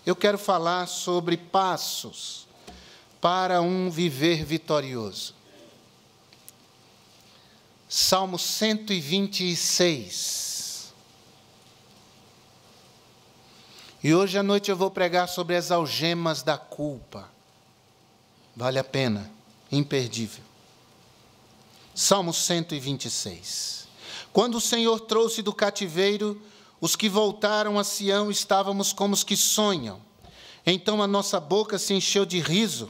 eu quero falar sobre passos para um viver vitorioso. Salmo 126. E hoje à noite eu vou pregar sobre as algemas da culpa. Vale a pena, imperdível. Salmo 126. Quando o Senhor trouxe do cativeiro os que voltaram a Sião, estávamos como os que sonham. Então a nossa boca se encheu de riso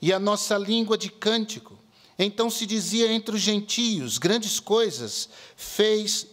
e a nossa língua de cântico. Então se dizia entre os gentios: grandes coisas fez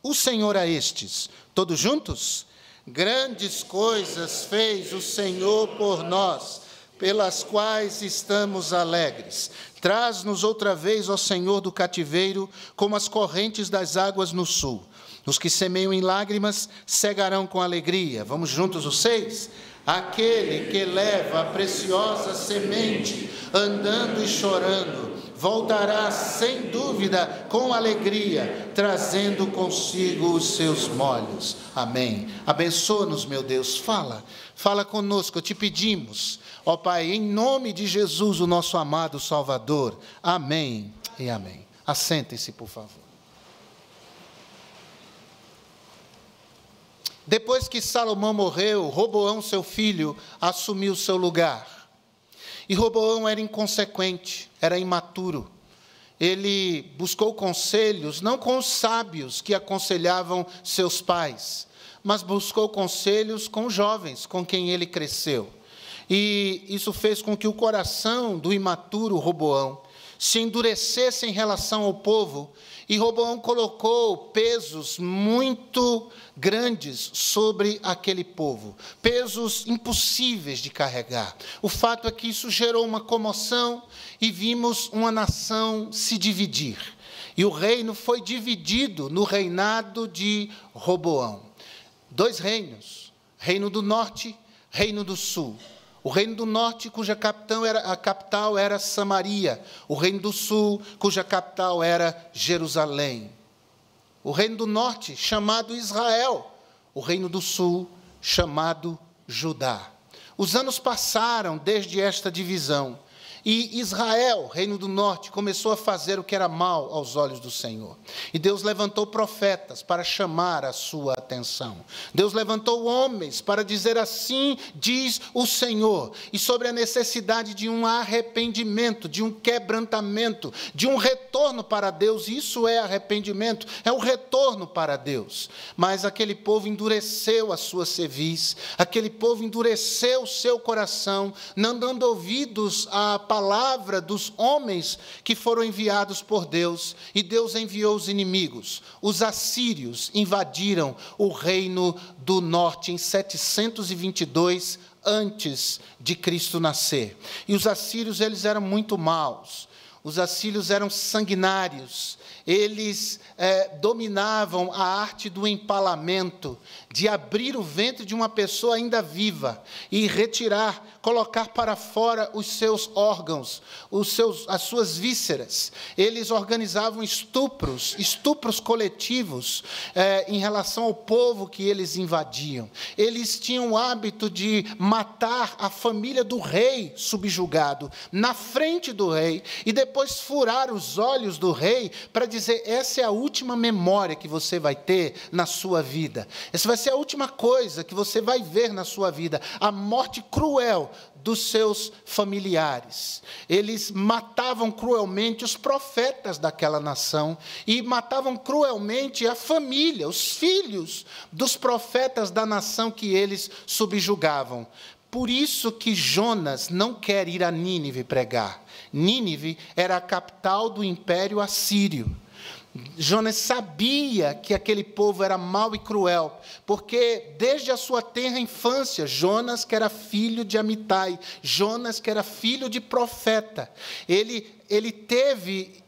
o Senhor a estes. Todos juntos? Grandes coisas fez o Senhor por nós, pelas quais estamos alegres. Traz-nos outra vez, ó Senhor, do cativeiro, como as correntes das águas no sul. Os que semeiam em lágrimas cegarão com alegria. Vamos juntos os 6? Aquele que leva a preciosa semente, andando e chorando, voltará sem dúvida com alegria, trazendo consigo os seus molhos. Amém. Abençoa-nos, meu Deus. Fala conosco, te pedimos, ó Pai, em nome de Jesus, o nosso amado Salvador. Amém e amém. Assentem-se, por favor. Depois que Salomão morreu, Roboão, seu filho, assumiu seu lugar. E Roboão era inconsequente, era imaturo. Ele buscou conselhos, não com os sábios que aconselhavam seus pais, mas buscou conselhos com os jovens, com quem ele cresceu. E isso fez com que o coração do imaturo Roboão se endurecesse em relação ao povo, e Roboão colocou pesos muito grandes sobre aquele povo, pesos impossíveis de carregar. O fato é que isso gerou uma comoção e vimos uma nação se dividir. E o reino foi dividido no reinado de Roboão. 2 reinos, reino do norte, reino do sul. O reino do norte, cuja capital era Samaria. O reino do sul, cuja capital era Jerusalém. O reino do norte, chamado Israel. O reino do sul, chamado Judá. Os anos passaram desde esta divisão. E Israel, reino do norte, começou a fazer o que era mal aos olhos do Senhor. E Deus levantou profetas para chamar a sua atenção. Deus levantou homens para dizer: assim diz o Senhor. E sobre a necessidade de um arrependimento, de um quebrantamento, de um retorno para Deus. Isso é arrependimento, é o retorno para Deus. Mas aquele povo endureceu a sua cerviz, aquele povo endureceu o seu coração, não dando ouvidos à palavra dos homens que foram enviados por Deus, e Deus enviou os inimigos. Os assírios invadiram o reino do norte em 722 antes de Cristo nascer. E os assírios, eles eram muito maus. Os assírios eram sanguinários. Eles dominavam a arte do empalamento, de abrir o ventre de uma pessoa ainda viva e retirar, colocar para fora os seus órgãos, as suas vísceras. Eles organizavam estupros coletivos em relação ao povo que eles invadiam. Eles tinham o hábito de matar a família do rei subjugado na frente do rei e depois furar os olhos do rei para dizer: essa é a última memória que você vai ter na sua vida. Essa vai ser a última coisa que você vai ver na sua vida. A morte cruel dos seus familiares. Eles matavam cruelmente os profetas daquela nação e matavam cruelmente a família, os filhos dos profetas da nação que eles subjugavam. Por isso que Jonas não quer ir a Nínive pregar. Nínive era a capital do Império Assírio. Jonas sabia que aquele povo era mau e cruel, porque desde a sua tenra infância, Jonas, que era filho de Amitai, Jonas, que era filho de profeta, ele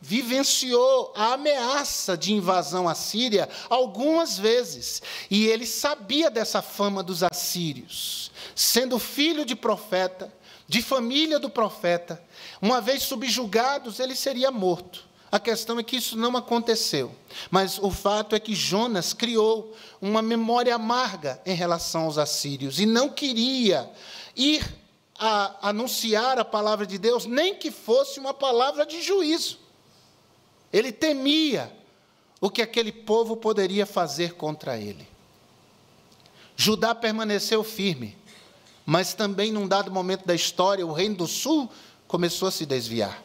vivenciou a ameaça de invasão assíria algumas vezes, e ele sabia dessa fama dos assírios. Sendo filho de profeta, de família do profeta, uma vez subjugados, ele seria morto. A questão é que isso não aconteceu. Mas o fato é que Jonas criou uma memória amarga em relação aos assírios e não queria ir a anunciar a palavra de Deus, nem que fosse uma palavra de juízo. Ele temia o que aquele povo poderia fazer contra ele. Judá permaneceu firme, mas também, num dado momento da história, o reino do sul começou a se desviar.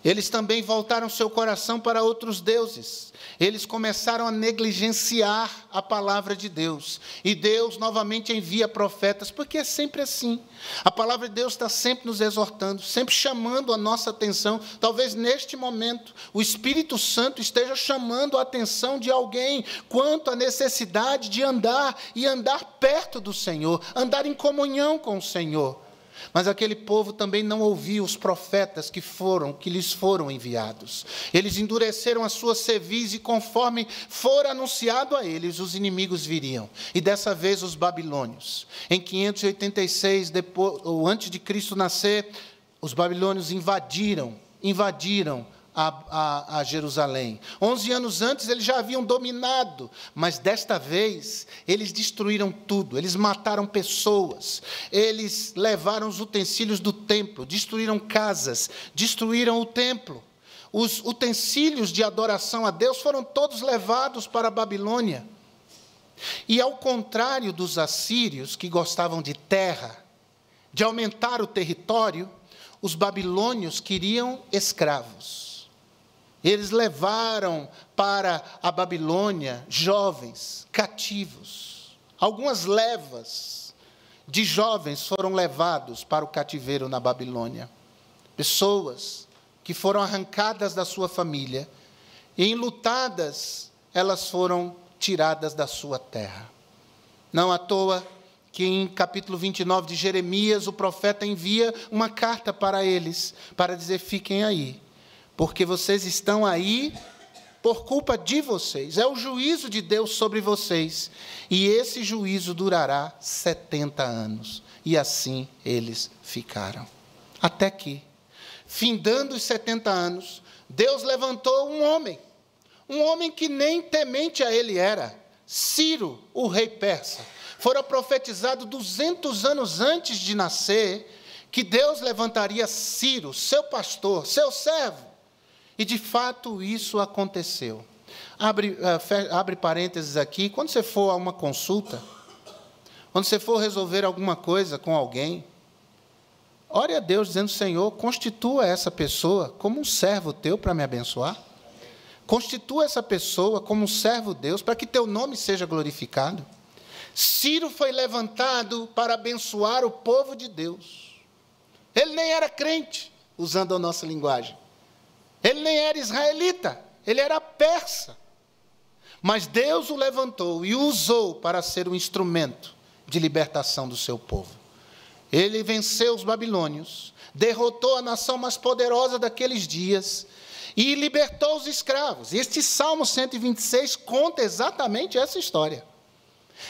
Eles também voltaram seu coração para outros deuses. Eles começaram a negligenciar a palavra de Deus. E Deus novamente envia profetas, porque é sempre assim. A palavra de Deus está sempre nos exortando, sempre chamando a nossa atenção. Talvez neste momento o Espírito Santo esteja chamando a atenção de alguém quanto à necessidade de andar e andar perto do Senhor, andar em comunhão com o Senhor. Mas aquele povo também não ouviu os profetas que lhes foram enviados. Eles endureceram a sua cerviz e conforme for anunciado a eles, os inimigos viriam. E dessa vez os babilônios. Em 586, antes de Cristo nascer, os babilônios invadiram a Jerusalém. 11 anos antes eles já haviam dominado, mas desta vez eles destruíram tudo, eles mataram pessoas, eles levaram os utensílios do templo, destruíram casas, destruíram o templo. Os utensílios de adoração a Deus foram todos levados para a Babilônia. E ao contrário dos assírios, que gostavam de terra, de aumentar o território, os babilônios queriam escravos. Eles levaram para a Babilônia jovens cativos. Algumas levas de jovens foram levados para o cativeiro na Babilônia. Pessoas que foram arrancadas da sua família e, enlutadas, elas foram tiradas da sua terra. Não à toa que em capítulo 29 de Jeremias, o profeta envia uma carta para eles, para dizer: fiquem aí, porque vocês estão aí por culpa de vocês. É o juízo de Deus sobre vocês. E esse juízo durará 70 anos. E assim eles ficaram. Até que, findando os 70 anos, Deus levantou um homem que nem temente a ele era, Ciro, o rei persa. Fora profetizado 200 anos antes de nascer, que Deus levantaria Ciro, seu pastor, seu servo. E, de fato, isso aconteceu. Abre parênteses aqui. Quando você for a uma consulta, quando você for resolver alguma coisa com alguém, ore a Deus dizendo: Senhor, constitua essa pessoa como um servo teu para me abençoar. Constitua essa pessoa como um servo Deus para que teu nome seja glorificado. Ciro foi levantado para abençoar o povo de Deus. Ele nem era crente, usando a nossa linguagem. Ele nem era israelita, ele era persa. Mas Deus o levantou e o usou para ser um instrumento de libertação do seu povo. Ele venceu os babilônios, derrotou a nação mais poderosa daqueles dias e libertou os escravos. E este Salmo 126 conta exatamente essa história.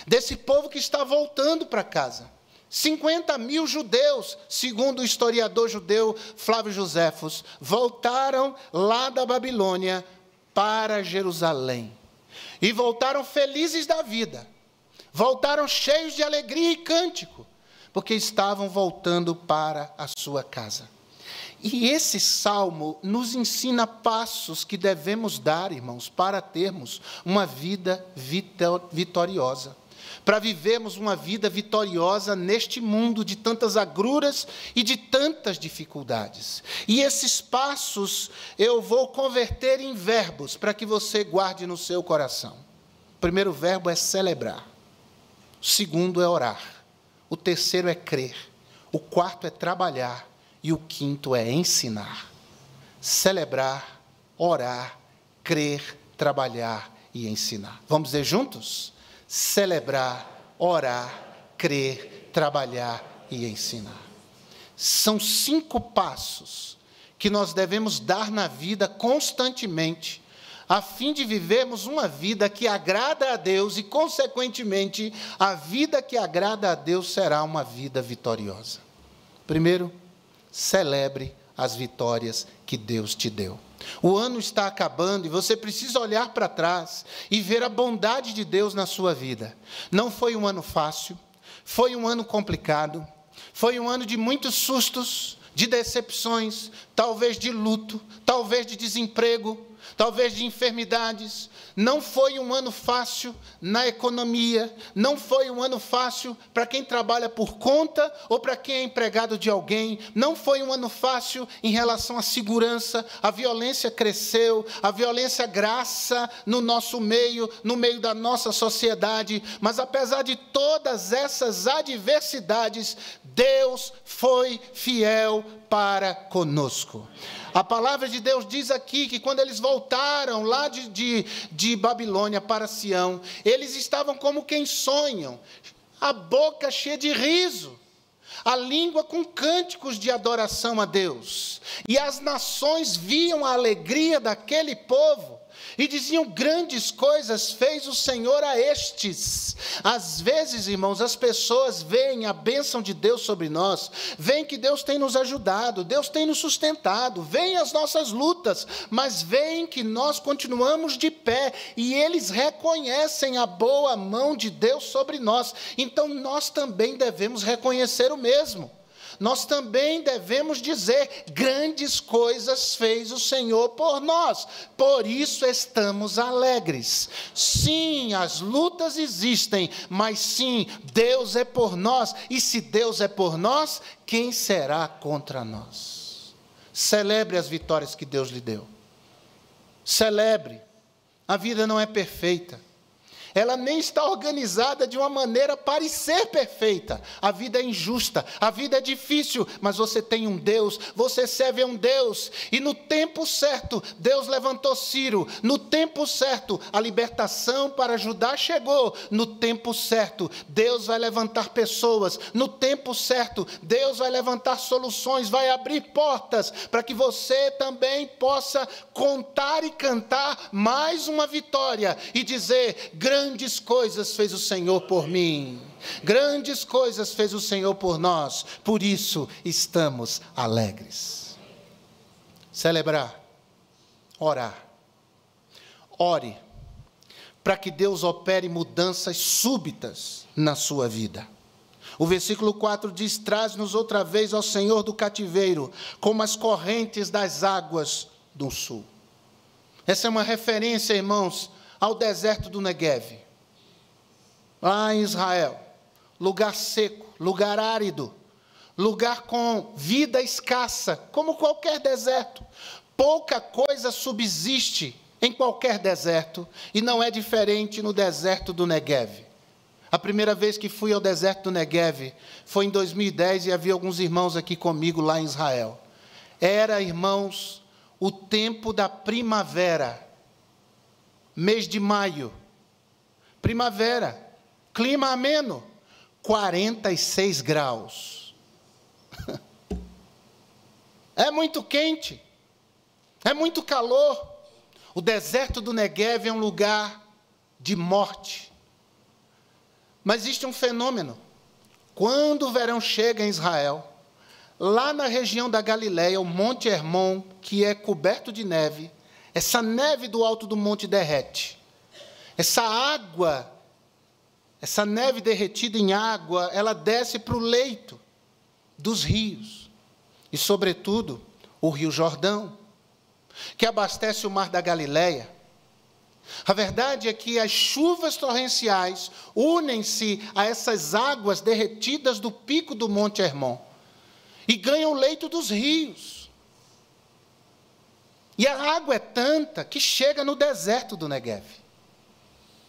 Desse povo que está voltando para casa. 50 mil judeus, segundo o historiador judeu Flávio Joséfos, voltaram lá da Babilônia para Jerusalém. E voltaram felizes da vida. Voltaram cheios de alegria e cântico, porque estavam voltando para a sua casa. E esse salmo nos ensina passos que devemos dar, irmãos, para termos uma vida vitoriosa. Para vivermos uma vida vitoriosa neste mundo de tantas agruras e de tantas dificuldades. E esses passos eu vou converter em verbos para que você guarde no seu coração. O primeiro verbo é celebrar. O segundo é orar. O terceiro é crer. O quarto é trabalhar. E o quinto é ensinar. Celebrar, orar, crer, trabalhar e ensinar. Vamos dizer juntos? Celebrar, orar, crer, trabalhar e ensinar. São 5 passos que nós devemos dar na vida constantemente, a fim de vivermos uma vida que agrada a Deus e, consequentemente, a vida que agrada a Deus será uma vida vitoriosa. Primeiro, celebre as vitórias que Deus te deu. O ano está acabando e você precisa olhar para trás e ver a bondade de Deus na sua vida. Não foi um ano fácil, foi um ano complicado, foi um ano de muitos sustos, de decepções, talvez de luto, talvez de desemprego, talvez de enfermidades. Não foi um ano fácil na economia, não foi um ano fácil para quem trabalha por conta ou para quem é empregado de alguém, não foi um ano fácil em relação à segurança, a violência cresceu, a violência graça no nosso meio, no meio da nossa sociedade, mas apesar de todas essas adversidades, Deus foi fiel para conosco. A palavra de Deus diz aqui que quando eles voltaram lá de Babilônia para Sião, eles estavam como quem sonham, a boca cheia de riso, a língua com cânticos de adoração a Deus. E as nações viam a alegria daquele povo e diziam: grandes coisas fez o Senhor a estes. Às vezes, irmãos, as pessoas veem a bênção de Deus sobre nós, veem que Deus tem nos ajudado, Deus tem nos sustentado, veem as nossas lutas, mas veem que nós continuamos de pé, e eles reconhecem a boa mão de Deus sobre nós. Então nós também devemos reconhecer o mesmo. Nós também devemos dizer: grandes coisas fez o Senhor por nós, por isso estamos alegres. Sim, as lutas existem, mas sim, Deus é por nós, e se Deus é por nós, quem será contra nós? Celebre as vitórias que Deus lhe deu. Celebre. A vida não é perfeita. Ela nem está organizada de uma maneira a parecer perfeita. A vida é injusta, a vida é difícil, mas você tem um Deus, você serve a um Deus, e no tempo certo, Deus levantou Ciro, no tempo certo, a libertação para Judá chegou, no tempo certo, Deus vai levantar pessoas, no tempo certo, Deus vai levantar soluções, vai abrir portas, para que você também possa contar e cantar mais uma vitória, e dizer: grandes coisas fez o Senhor por mim, grandes coisas fez o Senhor por nós, por isso estamos alegres. Celebrar, orar. Ore, para que Deus opere mudanças súbitas na sua vida. O versículo 4 diz: traz-nos outra vez ao Senhor do cativeiro, como as correntes das águas do sul. Essa é uma referência, irmãos, ao deserto do Negueve, lá em Israel, lugar seco, lugar árido, lugar com vida escassa, como qualquer deserto. Pouca coisa subsiste em qualquer deserto, e não é diferente no deserto do Negueve. A primeira vez que fui ao deserto do Negueve foi em 2010, e havia alguns irmãos aqui comigo lá em Israel. Era, irmãos, o tempo da primavera, mês de maio, primavera, clima ameno, 46 graus. É muito quente, é muito calor. O deserto do Negueve é um lugar de morte. Mas existe um fenômeno. Quando o verão chega em Israel, lá na região da Galileia, o Monte Hermon, que é coberto de neve, essa neve do alto do monte derrete. Essa água, essa neve derretida em água, ela desce para o leito dos rios. E, sobretudo, o Rio Jordão, que abastece o mar da Galileia. A verdade é que as chuvas torrenciais unem-se a essas águas derretidas do pico do Monte Hermon e ganham o leito dos rios. E a água é tanta que chega no deserto do Negueve.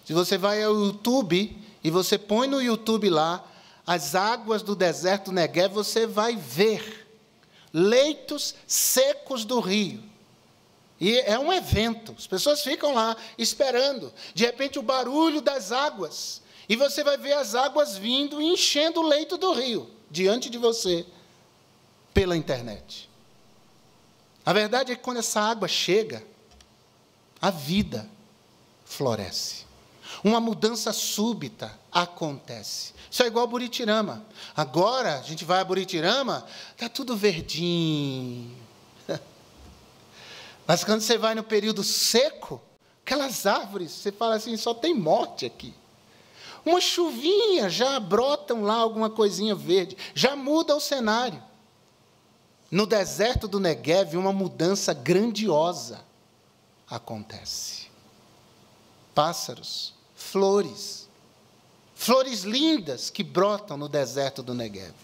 Se você vai ao YouTube e você põe no YouTube lá as águas do deserto do Negueve, você vai ver leitos secos do rio. E é um evento, as pessoas ficam lá esperando. De repente o barulho das águas, e você vai ver as águas vindo e enchendo o leito do rio, diante de você, pela internet. A verdade é que quando essa água chega, a vida floresce. Uma mudança súbita acontece. Isso é igual a Buritirama. Agora, a gente vai a Buritirama, está tudo verdinho. Mas quando você vai no período seco, aquelas árvores, você fala assim, só tem morte aqui. Uma chuvinha, já brotam lá alguma coisinha verde, já muda o cenário. No deserto do Neguev, uma mudança grandiosa acontece. Pássaros, flores lindas que brotam no deserto do Neguev.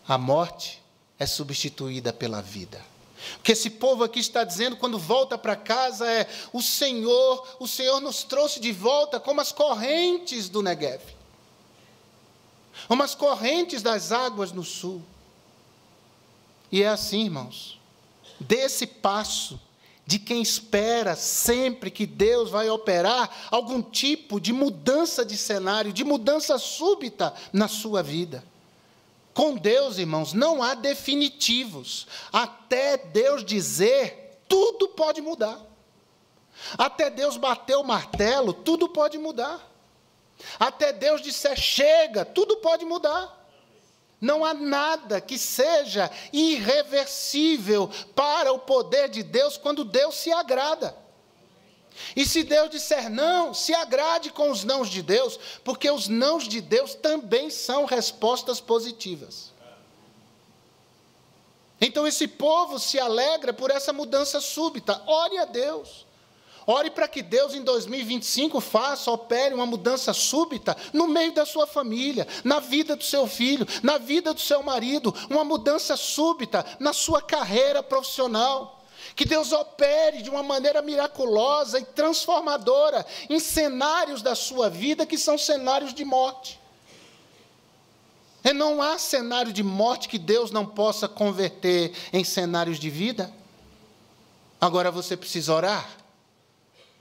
A morte é substituída pela vida. O que esse povo aqui está dizendo quando volta para casa é: o Senhor nos trouxe de volta como as correntes do Neguev, como as correntes das águas no sul. E é assim, irmãos, desse passo de quem espera sempre que Deus vai operar algum tipo de mudança de cenário, de mudança súbita na sua vida. Com Deus, irmãos, não há definitivos. Até Deus dizer, tudo pode mudar. Até Deus bater o martelo, tudo pode mudar. Até Deus disser, chega, tudo pode mudar. Não há nada que seja irreversível para o poder de Deus quando Deus se agrada. E se Deus disser não, se agrade com os nãos de Deus, porque os nãos de Deus também são respostas positivas. Então esse povo se alegra por essa mudança súbita. Ore a Deus. Ore para que Deus em 2025 opere uma mudança súbita no meio da sua família, na vida do seu filho, na vida do seu marido, uma mudança súbita na sua carreira profissional. Que Deus opere de uma maneira miraculosa e transformadora em cenários da sua vida que são cenários de morte. E não há cenário de morte que Deus não possa converter em cenários de vida. Agora você precisa orar.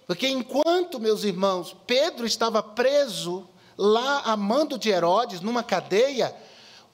Porque enquanto, meus irmãos, Pedro estava preso lá a mando de Herodes, numa cadeia,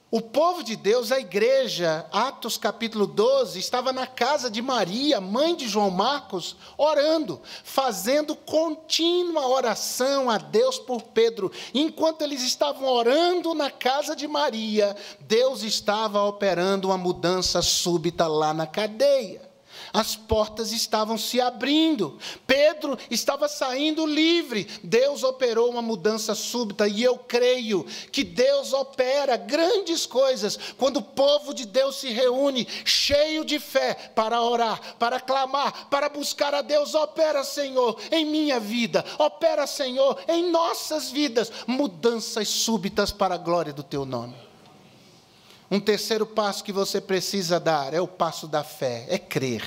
o povo de Deus, a igreja, Atos capítulo 12, estava na casa de Maria, mãe de João Marcos, orando, fazendo contínua oração a Deus por Pedro. Enquanto eles estavam orando na casa de Maria, Deus estava operando uma mudança súbita lá na cadeia. As portas estavam se abrindo, Pedro estava saindo livre, Deus operou uma mudança súbita, e eu creio que Deus opera grandes coisas, quando o povo de Deus se reúne, cheio de fé, para orar, para clamar, para buscar a Deus. Opera, Senhor, em minha vida, opera, Senhor, em nossas vidas, mudanças súbitas para a glória do Teu nome. Um terceiro passo que você precisa dar é o passo da fé, é crer.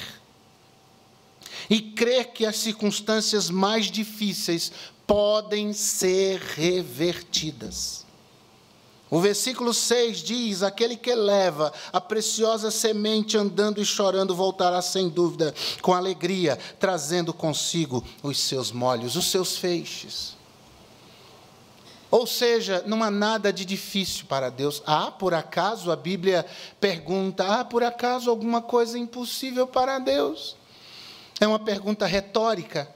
E crer que as circunstâncias mais difíceis podem ser revertidas. O versículo 6 diz: aquele que leva a preciosa semente andando e chorando voltará sem dúvida com alegria, trazendo consigo os seus molhos, os seus feixes. Ou seja, não há nada de difícil para Deus. Por acaso, a Bíblia pergunta, por acaso alguma coisa impossível para Deus? É uma pergunta retórica.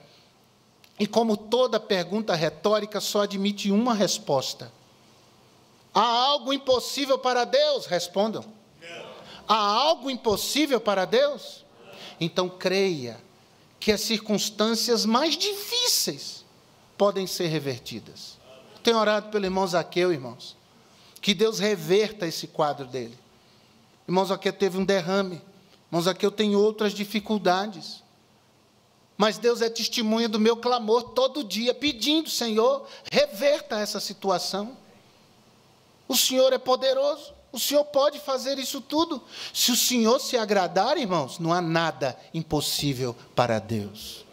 E como toda pergunta retórica, só admite uma resposta. Há algo impossível para Deus? Respondam. Não. Há algo impossível para Deus? Então creia que as circunstâncias mais difíceis podem ser revertidas. Tenho orado pelo irmão Zaqueu, irmãos, que Deus reverta esse quadro dele. Irmão Zaqueu teve um derrame, irmão Zaqueu tem outras dificuldades, mas Deus é testemunha do meu clamor todo dia, pedindo: Senhor, reverta essa situação. O Senhor é poderoso, o Senhor pode fazer isso tudo. Se o Senhor se agradar, irmãos, não há nada impossível para Deus.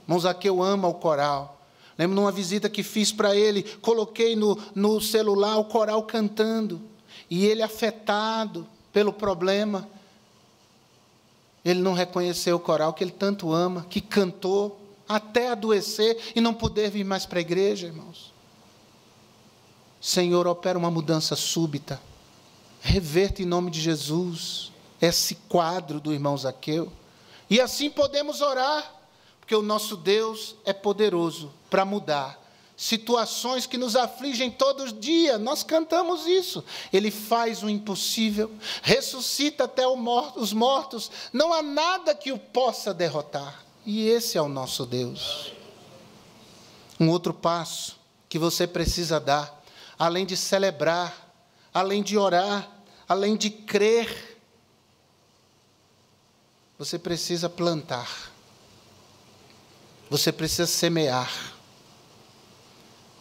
Irmão Zaqueu ama o coral. Lembro de uma visita que fiz para ele, coloquei no celular o coral cantando, e ele afetado pelo problema, ele não reconheceu o coral que ele tanto ama, que cantou até adoecer e não poder vir mais para a igreja, irmãos. Senhor, opera uma mudança súbita, reverta em nome de Jesus esse quadro do irmão Zaqueu, e assim podemos orar, porque o nosso Deus é poderoso para mudar situações que nos afligem todos os dias, nós cantamos isso. Ele faz o impossível, ressuscita até os mortos, não há nada que o possa derrotar. E esse é o nosso Deus. Um outro passo que você precisa dar, além de celebrar, além de orar, além de crer, você precisa plantar. Você precisa semear.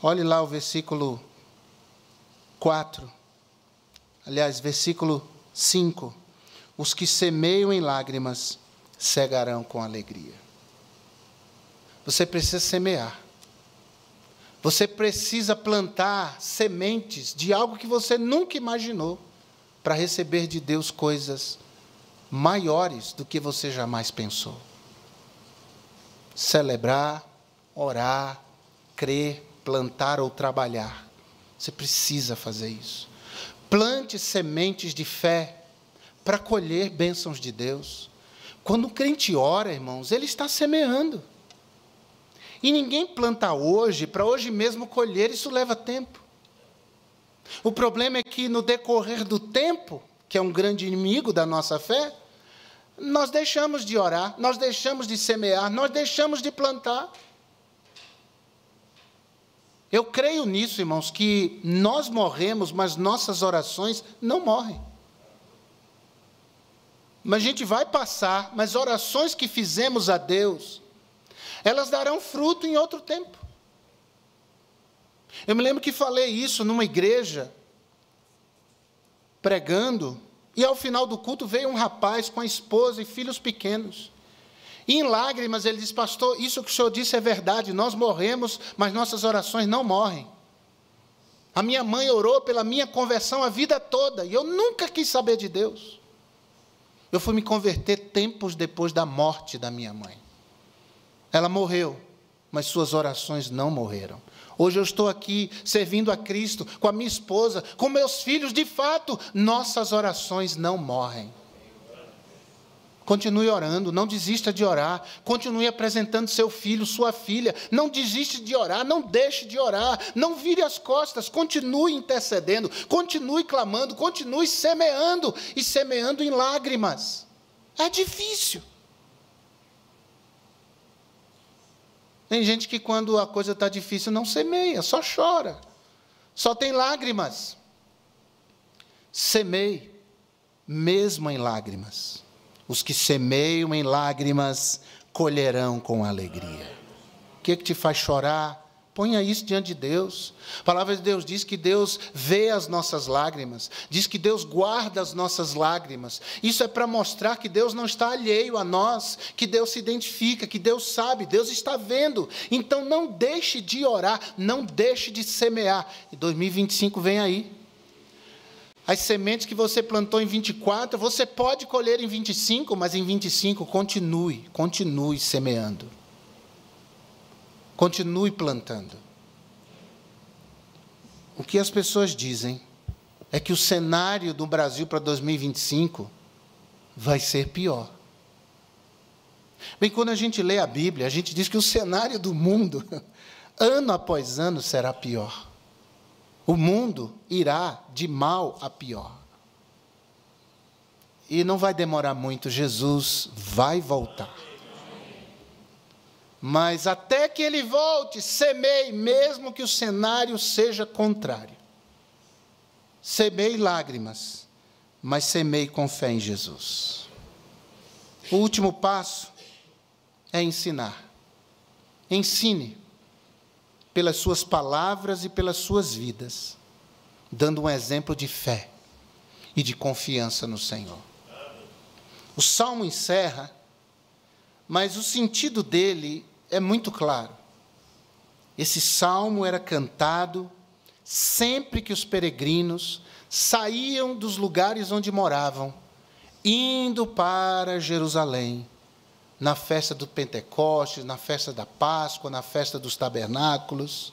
Olhe lá o versículo 4. Aliás, versículo 5. Os que semeiam em lágrimas cegarão com alegria. Você precisa semear. Você precisa plantar sementes de algo que você nunca imaginou, para receber de Deus coisas maiores do que você jamais pensou. Celebrar, orar, crer, plantar ou trabalhar. Você precisa fazer isso. Plante sementes de fé para colher bênçãos de Deus. Quando o crente ora, irmãos, ele está semeando. E ninguém planta hoje, para hoje mesmo colher, isso leva tempo. O problema é que no decorrer do tempo, que é um grande inimigo da nossa fé, nós deixamos de orar, nós deixamos de semear, nós deixamos de plantar. Eu creio nisso, irmãos, que nós morremos, mas nossas orações não morrem. Mas a gente vai passar, mas orações que fizemos a Deus, elas darão fruto em outro tempo. Eu me lembro que falei isso numa igreja, pregando, e ao final do culto veio um rapaz com a esposa e filhos pequenos. E em lágrimas ele disse: pastor, isso que o senhor disse é verdade, nós morremos, mas nossas orações não morrem. A minha mãe orou pela minha conversão a vida toda, e eu nunca quis saber de Deus. Eu fui me converter tempos depois da morte da minha mãe. Ela morreu, mas suas orações não morreram. Hoje eu estou aqui servindo a Cristo, com a minha esposa, com meus filhos. De fato, nossas orações não morrem. Continue orando, não desista de orar. Continue apresentando seu filho, sua filha. Não desiste de orar, não deixe de orar. Não vire as costas, continue intercedendo. Continue clamando, continue semeando. E semeando em lágrimas. É difícil. Tem gente que quando a coisa está difícil não semeia, só chora. Só tem lágrimas. Semeie, mesmo em lágrimas. Os que semeiam em lágrimas colherão com alegria. O que te faz chorar? Ponha isso diante de Deus. A palavra de Deus diz que Deus vê as nossas lágrimas. Diz que Deus guarda as nossas lágrimas. Isso é para mostrar que Deus não está alheio a nós, que Deus se identifica, que Deus sabe, Deus está vendo. Então não deixe de orar, não deixe de semear. E 2025 vem aí. As sementes que você plantou em 24, você pode colher em 25, mas em 25 continue semeando. Continue plantando. O que as pessoas dizem é que o cenário do Brasil para 2025 vai ser pior. Bem, quando a gente lê a Bíblia, a gente diz que o cenário do mundo, ano após ano, será pior. O mundo irá de mal a pior. E não vai demorar muito, Jesus vai voltar. Mas até que ele volte, semeie, mesmo que o cenário seja contrário. Semeie lágrimas, mas semeie com fé em Jesus. O último passo é ensinar. Ensine pelas suas palavras e pelas suas vidas, dando um exemplo de fé e de confiança no Senhor. O Salmo encerra, mas o sentido dele é muito claro. Esse salmo era cantado sempre que os peregrinos saíam dos lugares onde moravam, indo para Jerusalém, na festa do Pentecostes, na festa da Páscoa, na festa dos tabernáculos.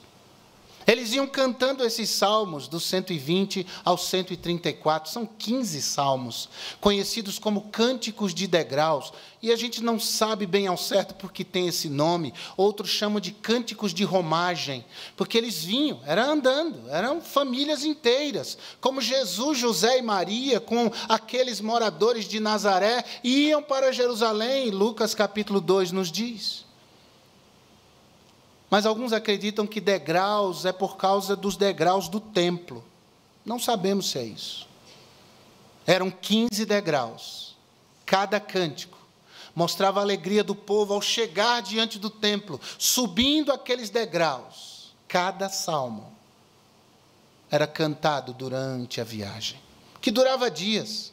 Eles iam cantando esses salmos, do 120 ao 134. São 15 salmos, conhecidos como cânticos de degraus. E a gente não sabe bem ao certo porque tem esse nome. Outros chamam de cânticos de romagem, porque eles vinham, eram andando, eram famílias inteiras. Como Jesus, José e Maria, com aqueles moradores de Nazaré, iam para Jerusalém. Lucas capítulo 2 nos diz. Mas alguns acreditam que degraus é por causa dos degraus do templo. Não sabemos se é isso. Eram 15 degraus. Cada cântico mostrava a alegria do povo ao chegar diante do templo, subindo aqueles degraus. Cada salmo era cantado durante a viagem, que durava dias.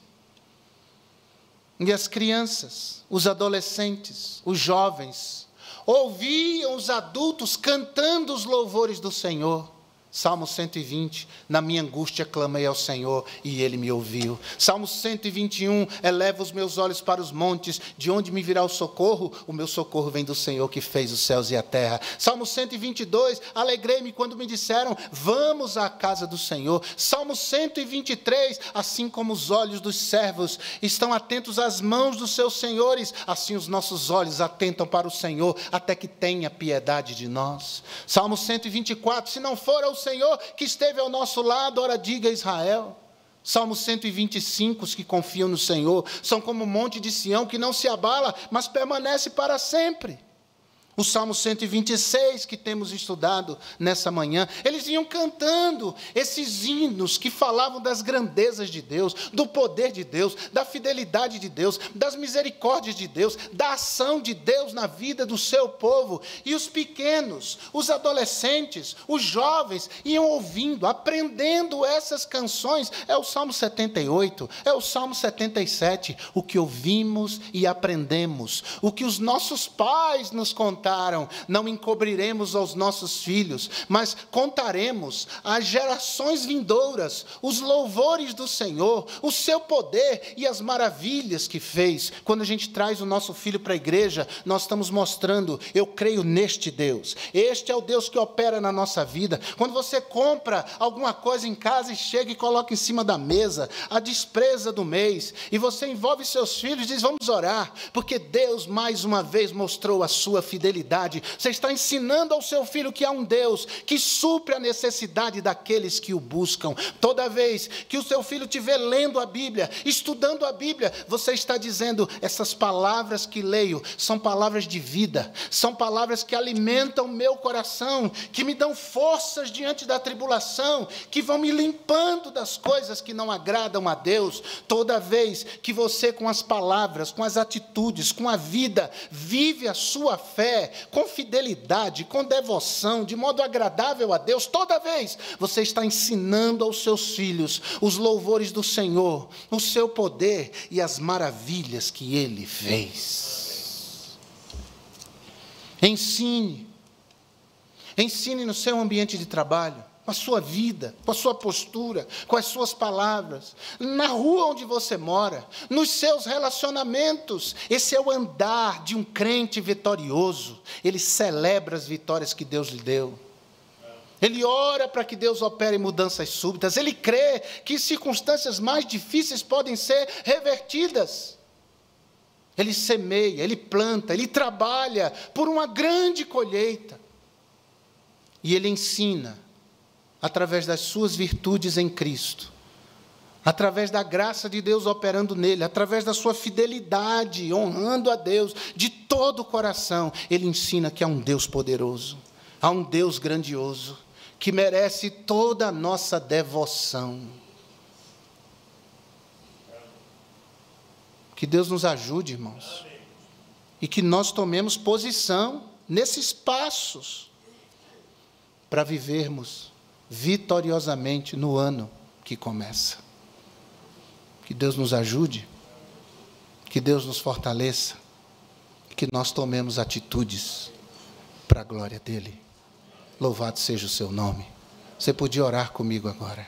E as crianças, os adolescentes, os jovens, ouviam os adultos cantando os louvores do Senhor. Salmo 120, na minha angústia clamei ao Senhor e Ele me ouviu. Salmo 121, eleva os meus olhos para os montes, de onde me virá o socorro? O meu socorro vem do Senhor que fez os céus e a terra. Salmo 122, alegrei-me quando me disseram, vamos à casa do Senhor. Salmo 123, assim como os olhos dos servos estão atentos às mãos dos seus senhores, assim os nossos olhos atentam para o Senhor, até que tenha piedade de nós. Salmo 124, se não for ao Senhor que esteve ao nosso lado, ora diga Israel. Salmo 125, os que confiam no Senhor são como o monte de Sião que não se abala, mas permanece para sempre. O Salmo 126 que temos estudado nessa manhã, eles iam cantando esses hinos que falavam das grandezas de Deus, do poder de Deus, da fidelidade de Deus, das misericórdias de Deus, da ação de Deus na vida do seu povo. E os pequenos, os adolescentes, os jovens iam ouvindo, aprendendo essas canções. É o Salmo 78, é o Salmo 77, o que ouvimos e aprendemos, o que os nossos pais nos contaram. Não encobriremos aos nossos filhos, mas contaremos às gerações vindouras os louvores do Senhor, o seu poder e as maravilhas que fez. Quando a gente traz o nosso filho para a igreja, nós estamos mostrando, eu creio neste Deus. Este é o Deus que opera na nossa vida. Quando você compra alguma coisa em casa e chega e coloca em cima da mesa, a despesa do mês, e você envolve seus filhos e diz, vamos orar, porque Deus mais uma vez mostrou a sua fidelidade. Você está ensinando ao seu filho que há um Deus que supre a necessidade daqueles que o buscam. Toda vez que o seu filho estiver lendo a Bíblia, estudando a Bíblia, você está dizendo, essas palavras que leio são palavras de vida, são palavras que alimentam o meu coração, que me dão forças diante da tribulação, que vão me limpando das coisas que não agradam a Deus. Toda vez que você, com as palavras, com as atitudes, com a vida, vive a sua fé, com fidelidade, com devoção, de modo agradável a Deus, toda vez você está ensinando aos seus filhos os louvores do Senhor, o seu poder e as maravilhas que Ele fez. Ensine no seu ambiente de trabalho, com a sua vida, com a sua postura, com as suas palavras, na rua onde você mora, nos seus relacionamentos. Esse é o andar de um crente vitorioso. Ele celebra as vitórias que Deus lhe deu. Ele ora para que Deus opere mudanças súbitas. Ele crê que circunstâncias mais difíceis podem ser revertidas. Ele semeia, ele planta, ele trabalha por uma grande colheita. E ele ensina, através das suas virtudes em Cristo, através da graça de Deus operando nele, através da sua fidelidade, honrando a Deus de todo o coração, ele ensina que há um Deus poderoso, há um Deus grandioso, que merece toda a nossa devoção. Que Deus nos ajude, irmãos, e que nós tomemos posição nesses passos para vivermos vitoriosamente no ano que começa. Que Deus nos ajude, que Deus nos fortaleça, que nós tomemos atitudes para a glória dEle. Louvado seja o seu nome. Você podia orar comigo agora.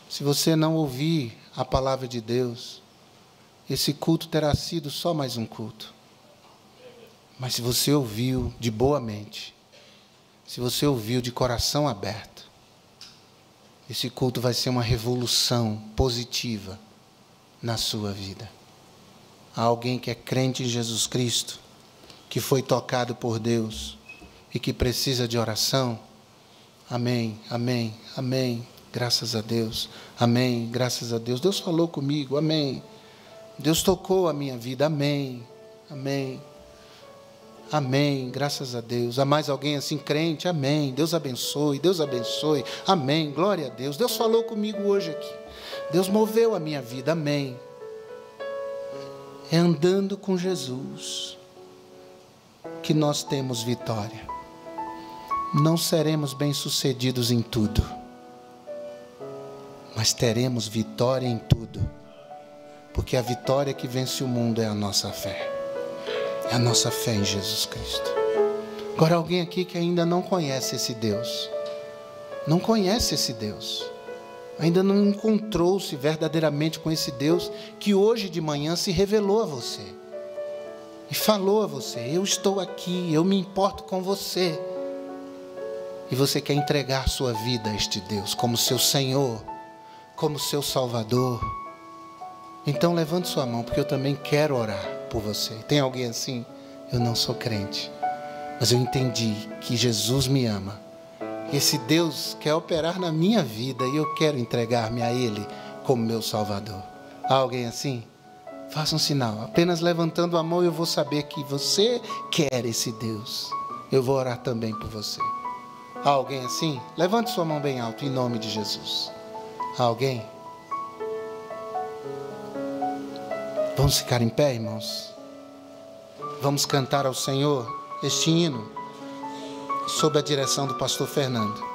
Se você não ouvir a palavra de Deus, esse culto terá sido só mais um culto. Mas se você ouviu de boa mente, se você ouviu de coração aberto, esse culto vai ser uma revolução positiva na sua vida. Há alguém que é crente em Jesus Cristo, que foi tocado por Deus e que precisa de oração? Amém, amém, amém. Graças a Deus. Amém, graças a Deus. Deus falou comigo, amém. Deus tocou a minha vida, amém, amém. Amém, graças a Deus. Há mais alguém assim crente? Amém. Deus abençoe, Deus abençoe. Amém, glória a Deus. Deus falou comigo hoje aqui. Deus moveu a minha vida, amém. É andando com Jesus que nós temos vitória. Não seremos bem-sucedidos em tudo, mas teremos vitória em tudo, porque a vitória que vence o mundo é a nossa fé. É a nossa fé em Jesus Cristo. Agora, alguém aqui que ainda não conhece esse Deus, não conhece esse Deus, ainda não encontrou-se verdadeiramente com esse Deus que hoje de manhã se revelou a você e falou a você: eu estou aqui, eu me importo com você. E você quer entregar sua vida a este Deus como seu Senhor, como seu Salvador. Então levante sua mão, porque eu também quero orar por você. Tem alguém assim? Eu não sou crente, mas eu entendi que Jesus me ama. E esse Deus quer operar na minha vida e eu quero entregar-me a Ele como meu Salvador. Há alguém assim? Faça um sinal. Apenas levantando a mão eu vou saber que você quer esse Deus. Eu vou orar também por você. Há alguém assim? Levante sua mão bem alto em nome de Jesus. Há alguém? Vamos ficar em pé, irmãos? Vamos cantar ao Senhor este hino sob a direção do pastor Fernando.